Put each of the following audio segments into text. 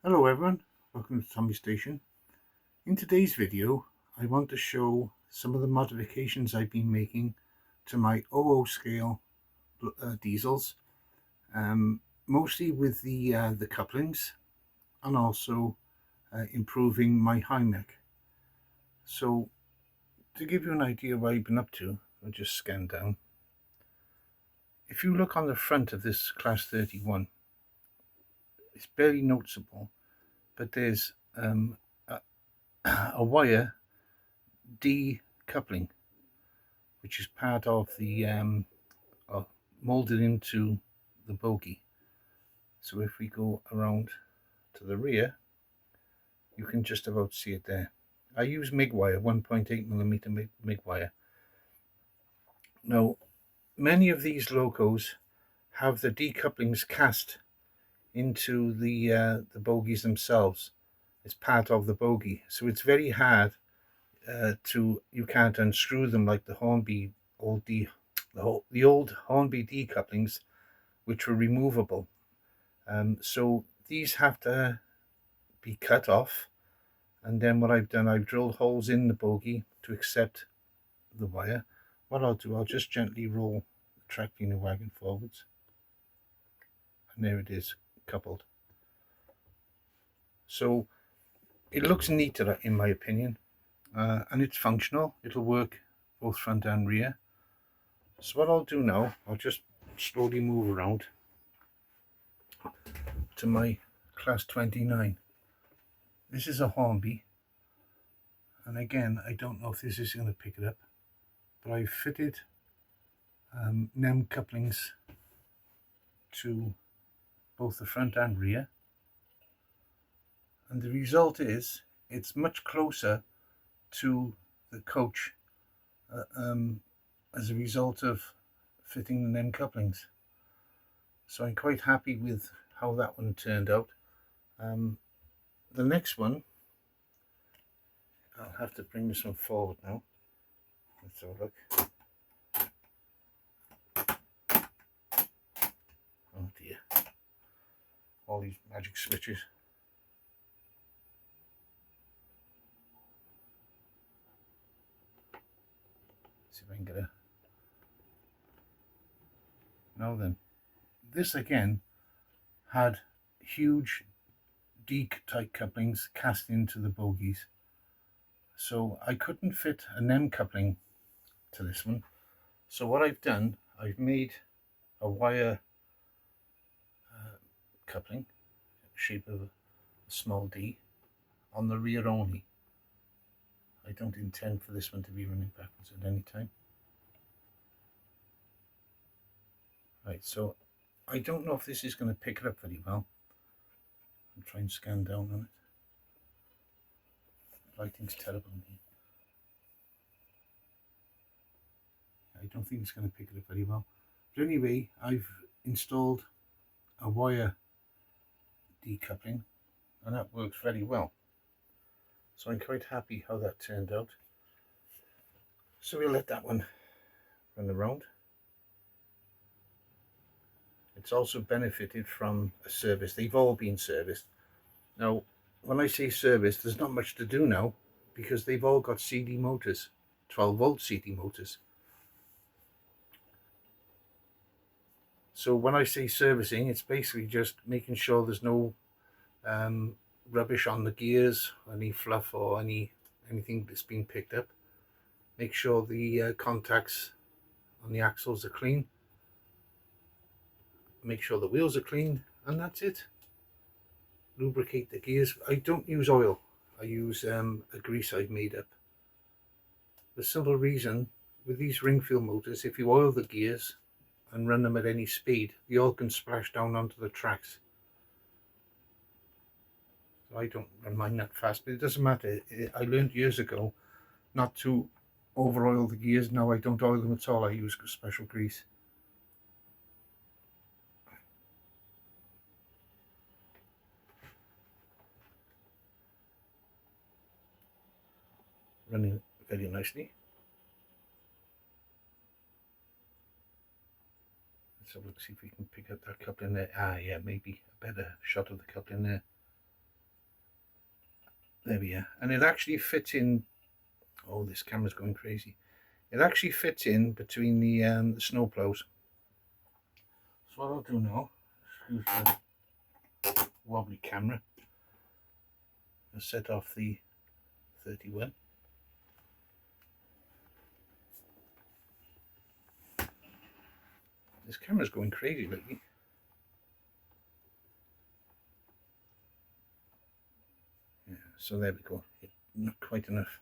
Hello everyone, welcome to Tommy Station. In today's video I want to show some of the modifications I've been making to my 00 scale diesels, mostly with the couplings and also improving my high mech. So to give you an idea of what I've been up to, I'll just scan down. If you look on the front of this class 31, it's barely noticeable, but there's a wire decoupling, which is part of the molded into the bogie. So if we go around to the rear, you can just about see it there. I use MIG wire, 1.8mm MIG wire. Now, many of these locos have the decouplings cast into the bogies themselves. It's part of the bogie, so it's very hard you can't unscrew them like the Hornby the old Hornby decouplings, which were removable. So these have to be cut off, and then what I've done, I've drilled holes in the bogie to accept the wire. What I'll do, I'll just gently roll the track cleaner wagon forwards, and there it is, coupled. So it looks neater in my opinion, and it's functional. It'll work both front and rear. So what I'll do now, I'll just slowly move around to my class 29. This is a Hornby, and again, I don't know if this is going to pick it up, but I've fitted NEM couplings to both the front and rear, and the result is it's much closer to the coach as a result of fitting the NEM couplings. So I'm quite happy with how that one turned out. The next one, I'll have to bring this one forward now. Let's have a look. Oh dear, all these magic switches. See if I can get a... Now then, this again had huge deek type couplings cast into the bogies, so I couldn't fit a NEM coupling to this one. So what I've done, I've made a wire coupling, shape of a small D, on the rear only. I don't intend for this one to be running backwards at any time. Right, so I don't know if this is going to pick it up very well. I'll try and scan down on it. Lighting's terrible in here. I don't think it's going to pick it up very well. But anyway, I've installed a wire decoupling, and that works very well. So I'm quite happy how that turned out. So we'll let that one run around. It's also benefited from a service. They've all been serviced. Now, when I say service, there's not much to do now because they've all got CD motors, 12-volt CD motors. So when I say servicing, it's basically just making sure there's no rubbish on the gears, any fluff or anything that's been picked up. Make sure the contacts on the axles are clean. Make sure the wheels are clean, and that's it. Lubricate the gears. I don't use oil. I use a grease I've made up. The simple reason, with these ring-feel motors, if you oil the gears and run them at any speed, the oil can splash down onto the tracks. So I don't run mine that fast, but it doesn't matter. I learned years ago not to over oil the gears. Now I don't oil them at all. I use special grease. Running very nicely. Let's have a look, see if we can pick up that coupling there. Ah, yeah, maybe a better shot of the coupling there. There we are. And it actually fits in. Oh, this camera's going crazy. It actually fits in between the snow plows. So what I'll do now, excuse the wobbly camera, I'll set off the 31. This camera's going crazy lately. Yeah, so there we go. Not quite enough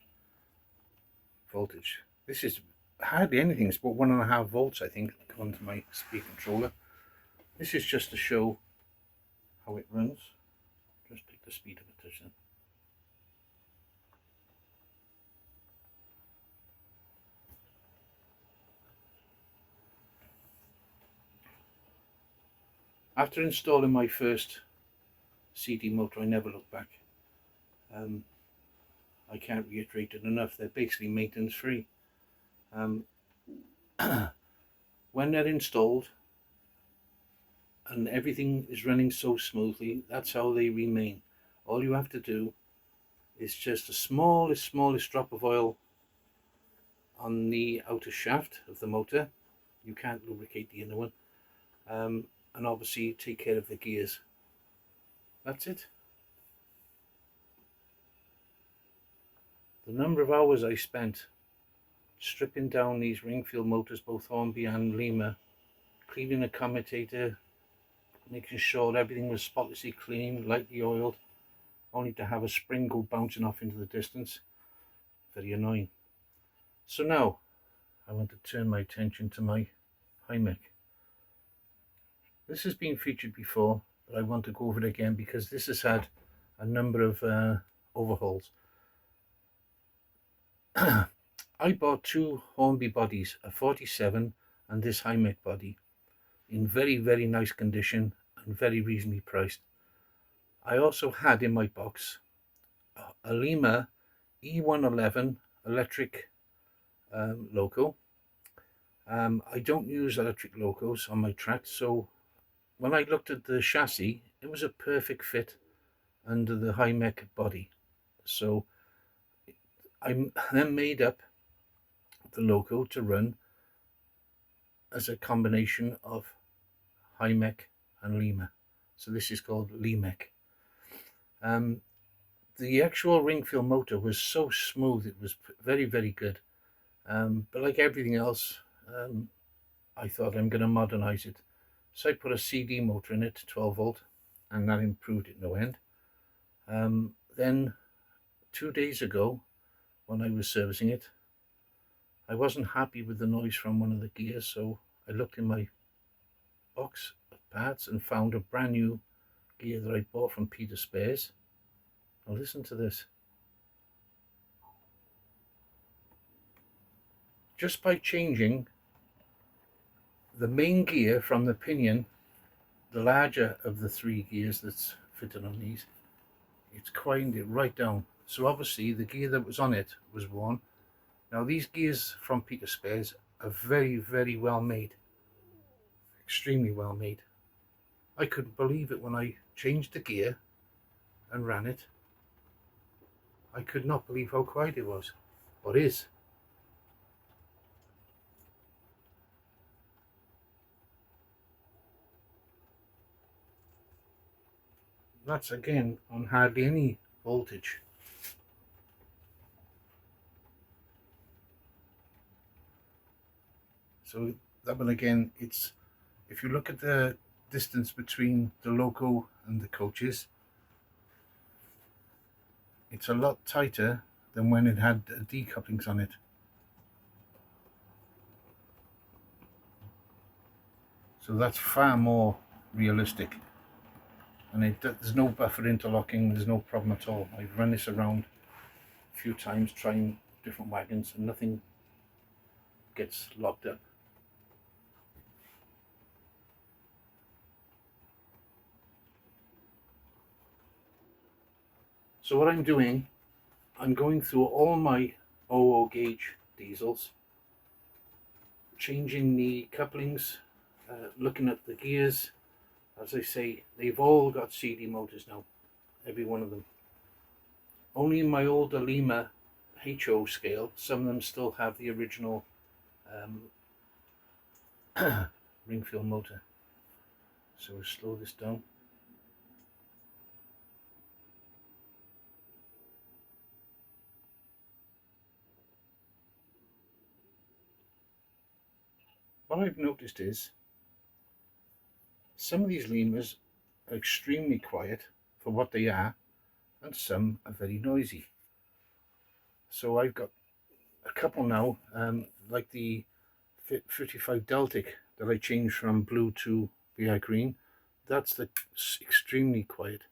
voltage. This is hardly anything. It's about 1.5 volts, I think, going to my speed controller. This is just to show how it runs. Just pick the speed of a touch then. After installing my first CD motor, I never looked back. I can't reiterate it enough. They're basically maintenance free. When they're installed and everything is running so smoothly, that's how they remain. All you have to do is just the smallest drop of oil on the outer shaft of the motor. You can't lubricate the inner one. And obviously take care of the gears. That's it. The number of hours I spent stripping down these Ringfield motors, both Hornby and Lima, cleaning the commutator, making sure everything was spotlessly clean, lightly oiled, only to have a spring go bouncing off into the distance. Very annoying. So now I want to turn my attention to my Hymek. This has been featured before, but I want to go over it again because this has had a number of overhauls. I bought two Hornby bodies, a 47 and this Hymek body, in very nice condition and very reasonably priced. I also had in my box a Lima E111 electric loco. I don't use electric locos on my tracks, so when I looked at the chassis, it was a perfect fit under the Hymek body. So I then made up the loco to run as a combination of Hymek and Lima. So this is called Limek. The actual Ringfield motor was so smooth, it was very good. But like everything else, I thought I'm going to modernize it. So I put a CD motor in it, 12 volt, and that improved it no end. Then 2 days ago, when I was servicing it, I wasn't happy with the noise from one of the gears, so I looked in my box of parts and found a brand new gear that I bought from Peter Spares. Now listen to this. Just by changing the main gear from the pinion, the larger of the three gears that's fitted on these, it's quieted it right down. So obviously the gear that was on it was worn. Now these gears from Peter Spares are very well made, extremely well made. I couldn't believe it when I changed the gear and ran it. I could not believe how quiet it was, or is. That's again on hardly any voltage. So that one again, it's, if you look at the distance between the loco and the coaches, it's a lot tighter than when it had decouplings on it. So that's far more realistic. And there's no buffer interlocking, there's no problem at all. I've run this around a few times trying different wagons and nothing gets locked up. So what I'm doing, I'm going through all my 00 gauge diesels, changing the couplings, looking at the gears. As I say, they've all got CD motors now, every one of them. Only in my older Lima HO scale, some of them still have the original ring fill motor. So we'll slow this down. What I've noticed is some of these lemurs are extremely quiet for what they are, and some are very noisy. So I've got a couple now, like the 55 Deltic that I changed from blue to BI green. That's the extremely quiet.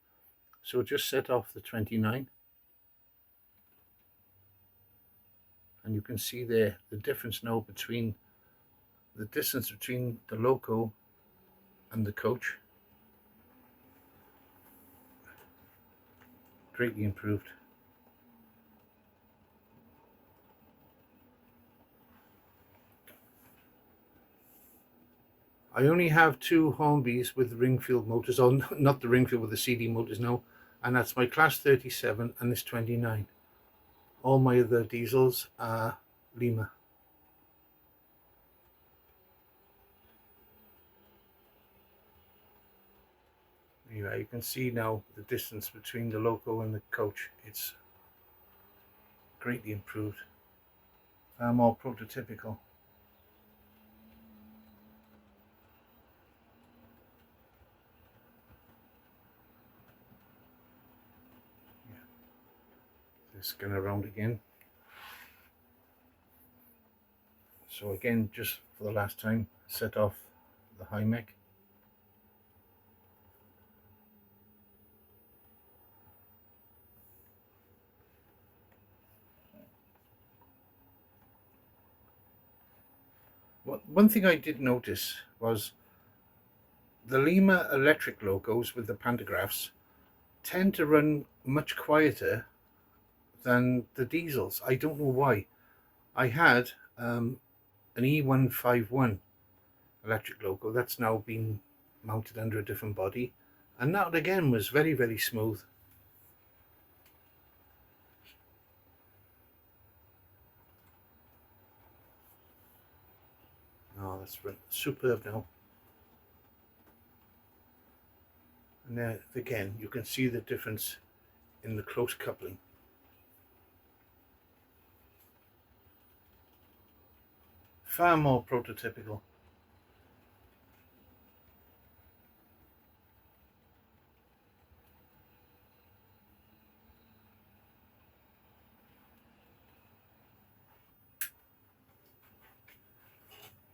So just set off the 29, and you can see there the difference now between the distance between the loco and the coach. Greatly improved. I only have two Hornbys with ring-filled motors, or not the ring-filled with the CD motors, no, and that's my class 37 and this 29. All my other diesels are Lima. Anyway, you can see now the distance between the loco and the coach. It's greatly improved, more prototypical. Just going around again. So again, just for the last time, set off the high mech. One thing I did notice was the Lima electric locos with the pantographs tend to run much quieter than the diesels. I don't know why. I had an E151 electric loco that's now been mounted under a different body, and that again was very, very smooth. Oh, that's superb now. And there again, you can see the difference in the close coupling. Far more prototypical.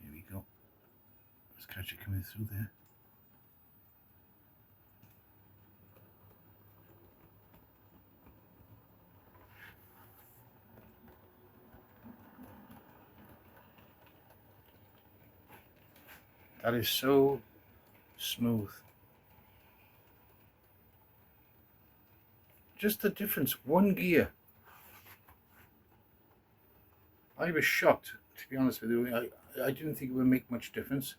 Here we go. Let's catch it coming through there. That is so smooth. Just the difference, one gear. I was shocked, to be honest with you. I didn't think it would make much difference.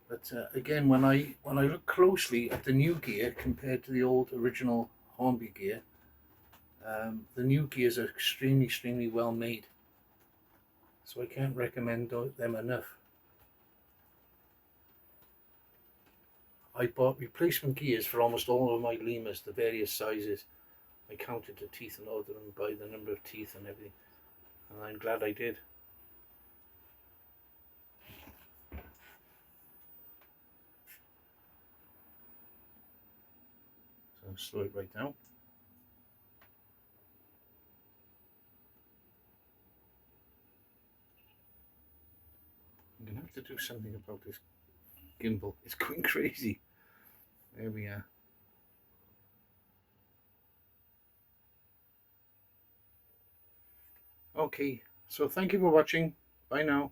But again, when I look closely at the new gear compared to the old original Hornby gear, the new gears are extremely well made. So I can't recommend them enough. I bought replacement gears for almost all of my Limas, the various sizes. I counted the teeth and ordered them by the number of teeth and everything, and I'm glad I did. So I'll slow it right down. I'm going to have to do something about this gimbal. It's going crazy. There we are. Okay, so thank you for watching. Bye now.